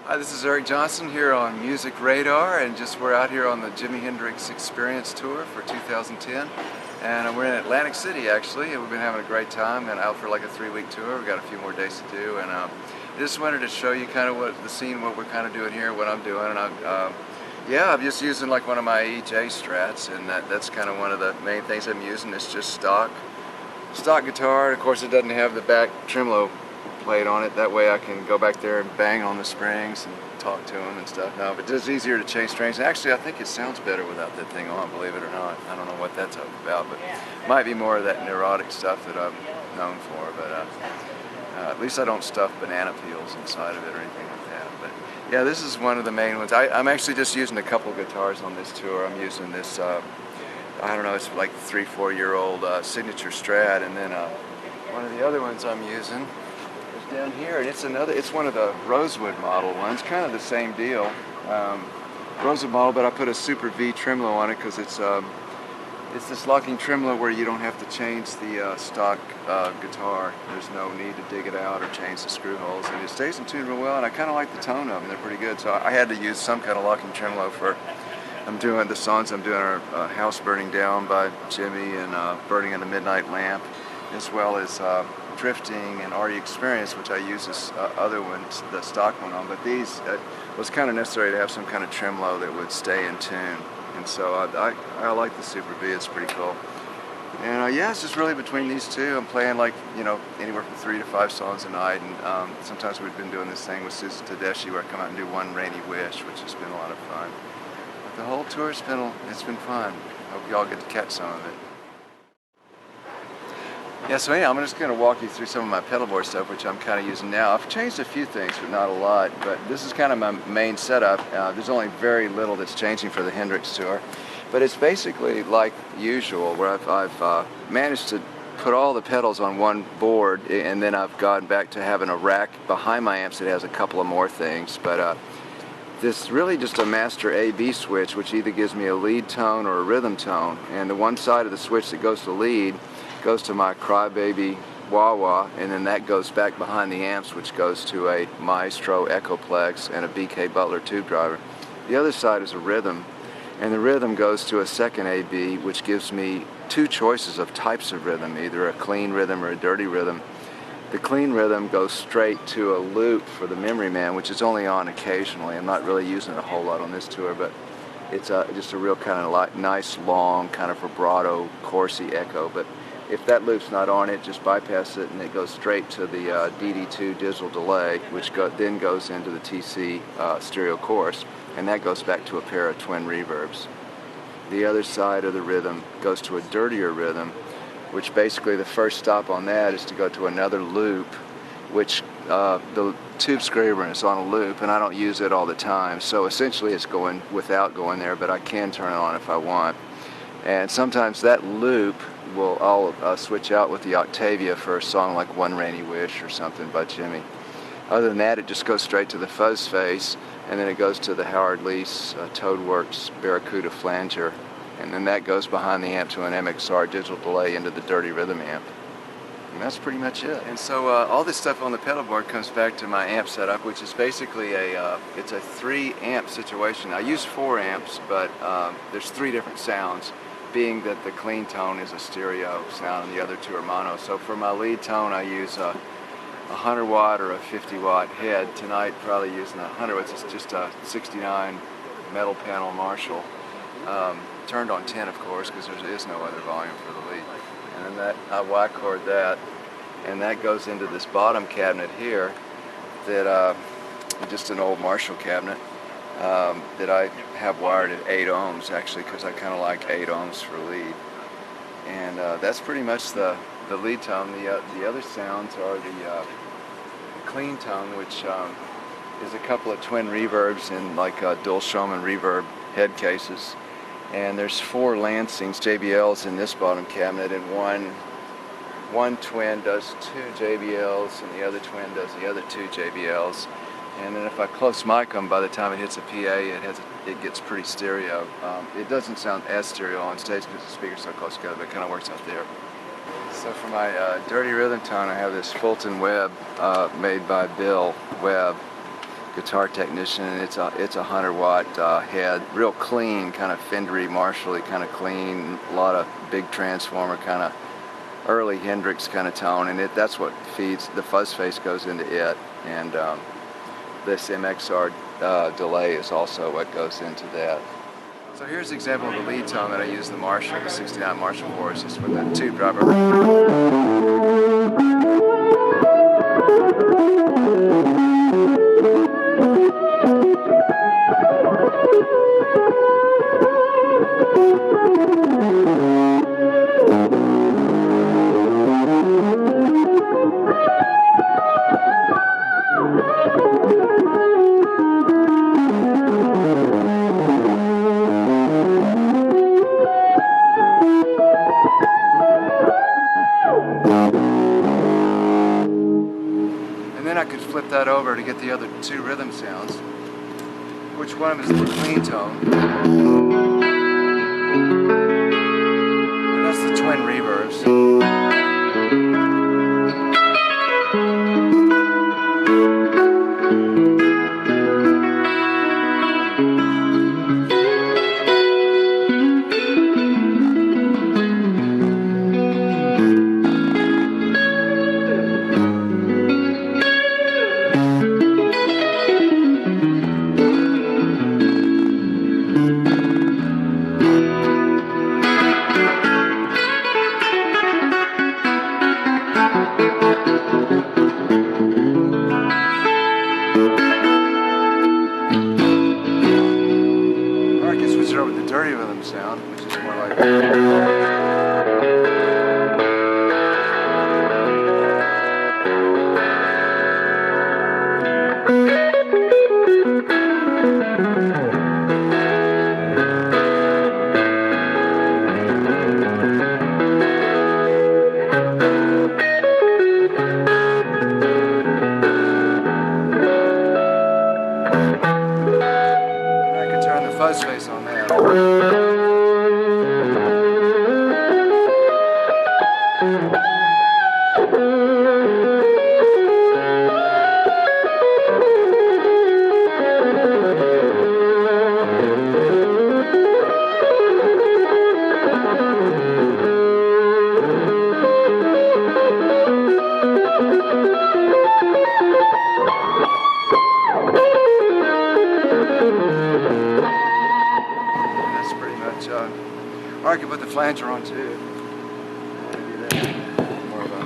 Hi, this is Eric Johnson here on Music Radar, and we're out here on the Jimi Hendrix Experience Tour for 2010, and we're in Atlantic City actually, and we've been having a great time and out for like a 3-week tour. We've got a few more days to do, and I just wanted to show you kind of what the scene, what we're kind of doing here, what I'm doing, and I'm just using like one of my EJ Strats, and that's kind of one of the main things I'm using. It's just stock guitar. Of course, it doesn't have the back tremolo plate on it. That way I can go back there and bang on the strings and talk to them and stuff. No, but it's easier to change strings. Actually, I think it sounds better without that thing on, believe it or not. I don't know what that's about, but might be more of that neurotic stuff that I'm known for. But at least I don't stuff banana peels inside of it or anything like that. But yeah, this is one of the main ones. I'm actually just using a couple guitars on this tour. I'm using this, I don't know, it's like 3-4-year-old signature Strat, and then one of the other ones I'm using down here, and it's one of the Rosewood model ones, kind of the same deal, Rosewood model, but I put a Super V tremolo on it because it's this locking tremolo where you don't have to change the stock guitar. There's no need to dig it out or change the screw holes, and it stays in tune real well, and I kind of like the tone of them. They're pretty good, so I had to use some kind of locking tremolo for the songs I'm doing are House Burning Down by Jimmy, and Burning in the Midnight Lamp, as well as Drifting and Are You Experienced, which I use this other one, the stock one on. But these, it was kind of necessary to have some kind of tremolo that would stay in tune. And so I like the Super V, it's pretty cool. And yeah, it's just really between these two. I'm playing like, anywhere from 3 to 5 songs a night. And sometimes we've been doing this thing with Susan Tedeschi where I come out and do One Rainy Wish, which has been a lot of fun. But the whole tour, it's been fun. Hope y'all get to catch some of it. Yeah, so anyway, I'm just going to walk you through some of my pedalboard stuff, which I'm kind of using now. I've changed a few things, but not a lot. But this is kind of my main setup. There's only very little that's changing for the Hendrix tour. But it's basically like usual, where I've managed to put all the pedals on one board, and then I've gone back to having a rack behind my amps that has a couple of more things. But this really just a master A-B switch, which either gives me a lead tone or a rhythm tone. And the one side of the switch that goes to lead goes to my Crybaby wah-wah, and then that goes back behind the amps, which goes to a Maestro Echoplex and a BK Butler tube driver. The other side is a rhythm, and the rhythm goes to a second AB, which gives me 2 choices of types of rhythm, either a clean rhythm or a dirty rhythm. The clean rhythm goes straight to a loop for the Memory Man, which is only on occasionally. I'm not really using it a whole lot on this tour, but it's just a real kind of nice, long, kind of vibrato, chorusy echo. But if that loop's not on it, just bypass it, and it goes straight to the DD2 digital delay, which then goes into the TC stereo chorus, and that goes back to a pair of twin reverbs. The other side of the rhythm goes to a dirtier rhythm, which basically the first stop on that is to go to another loop, which the tube screamer is on a loop, and I don't use it all the time, so essentially it's going without going there, but I can turn it on if I want. And sometimes that loop I'll switch out with the Octavia for a song like One Rainy Wish or something by Jimmy. Other than that, it just goes straight to the fuzz face, and then it goes to the Howard Leese Toadworks Barracuda flanger, and then that goes behind the amp to an MXR digital delay into the dirty rhythm amp. And that's pretty much it. And so all this stuff on the pedalboard comes back to my amp setup, which is basically it's a 3 amp situation. I use 4 amps, but there's 3 different sounds, being that the clean tone is a stereo sound and the other 2 are mono. So for my lead tone, I use a 100 watt or a 50 watt head. Tonight, probably using a 100 watts. It's just a 69 metal panel Marshall, turned on 10, of course, because there is no other volume for the lead. And then I Y-chord that, and that goes into this bottom cabinet here, that just an old Marshall cabinet, that I have wired at 8 ohms actually, because I kind of like 8 ohms for lead. And that's pretty much the lead tone. The other sounds are the clean tone, which is a couple of twin reverbs in like dual Showman reverb head cases. And there's 4 Lansings JBLs in this bottom cabinet, and one twin does 2 JBLs and the other twin does the other 2 JBLs. And then if I close mic them, by the time it hits a PA, it gets pretty stereo. It doesn't sound as stereo on stage because the speakers are so close together, but it kind of works out there. So for my dirty rhythm tone, I have this Fulton Webb made by Bill Webb. guitar technician, and it's a 100-watt head, real clean, kind of Fendery, Marshall-y, kind of clean, a lot of big transformer, kind of early Hendrix kind of tone, and that's what feeds the fuzz face, goes into it, and this MXR delay is also what goes into that. So here's an example of the lead tone that I use the Marshall, the 69 Marshall for, is just with a tube driver. I could flip that over to get the other two rhythm sounds, which one of them is the clean tone, and that's the twin reverbs. With the dirty rhythm sound, which is more like I could turn the fuzz face on that. Or I could put the flanger on too. More of a